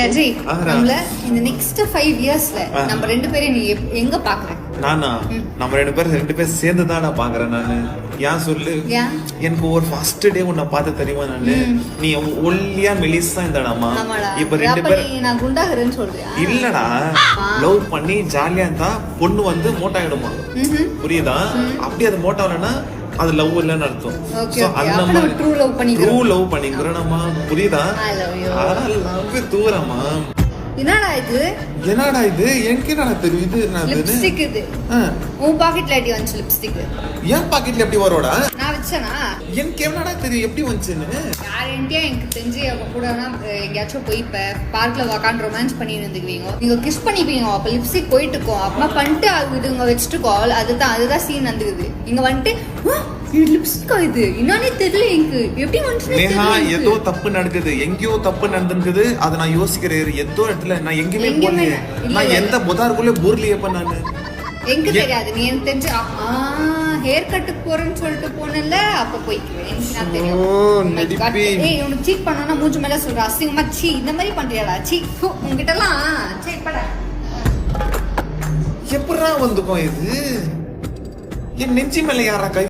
அஜய், நம்மள இந்த நெக்ஸ்ட் 5 இயர்ஸ்ல நம்ம ரெண்டு பேரும் நீ எங்க பாக்குற? நானா நம்ம ரெண்டு பேரும் சேர்ந்து தான் நான் பாக்குறேன். நானு ஏன் சொல்லு, எனக்கு ஒரு ஃபர்ஸ்ட் டே உன்னை பார்த்து தெரியுமா நானு, நீ ஒல்லியா மெலிசா இருந்தாடாமா. இப்ப ரெண்டு பேரும் நான் குண்டாகிறேன்னு சொல்றியா? இல்லடா, லவ் பண்ணி ஜாலியா இருந்தா பொண்ணு வந்து மோட்டாயிடுமா, புரியுதா? அப்படி அது மோட்டாவலன்னா அது லவ் இல்லன்னு அர்த்தம். சோ அந்த மாதிரி ட்ரூ லவ் பண்ணிக்கிறோம்மா, புரியுதா? லவ் தூரமா. என்னடா இது எனக்கு என்னடா தெரியுது? லிப்ஸ்டிக் இது உன் பாக்கெட்ல எப்படி வந்து லிப்ஸ்டிக்? என் பாக்கெட்ல எப்படி வரோடா? நான் வச்சனா? எனக்கு என்னடா தெரியும் எப்படி வந்துச்சுன்னு? கேரண்டியா எனக்கு தெரிஞ்சு அவ கூட எங்கேயாச்சும் போய் இப்ப பார்க்ல உட்காந்து ரொமான்ஸ் பண்ணி இருந்துக்குவீங்க, நீங்க கிஸ் பண்ணிப்பீங்க, அப்ப லிப்ஸ்டிக் போயிட்டு இருக்கோம், அப்புறமா பண்ணிட்டு இதுங்க வச்சுட்டு அதுதான் சீன் வந்துக்குது. இங்க வந்துட்டு லிப்ஸ்டிக்கா இது என்னன்னே தெரியல, எனக்கு எப்படி வந்து நேஹா ஏதோ தப்பு நடக்குது, எங்கேயோ தப்பு நடந்துக்குது. அதை நான் யோசிக்கிறேன், ஏதோ இடத்துல நான் எங்கேயுமே போகலையே, நான் எந்த புதாருக்குள்ளே பூர்லியே பண்ணானு எங்க தெரியாது. நீ எனக்கு தெரிஞ்சு ஹேர் கட்டுக்கு போறேன்னு சொல்லிட்டு போனல, அப்ப போய்க்குவேன். உனக்கு சீட் பண்ணா மூஞ்சி மேல சொல்ற அசிங்கமா, சீ இந்த மாதிரி பண்றியாடா, சீ உங்ககிட்ட எல்லாம் எப்படா வந்துக்கும் இது? என் நெஞ்சி மேல யாரா கை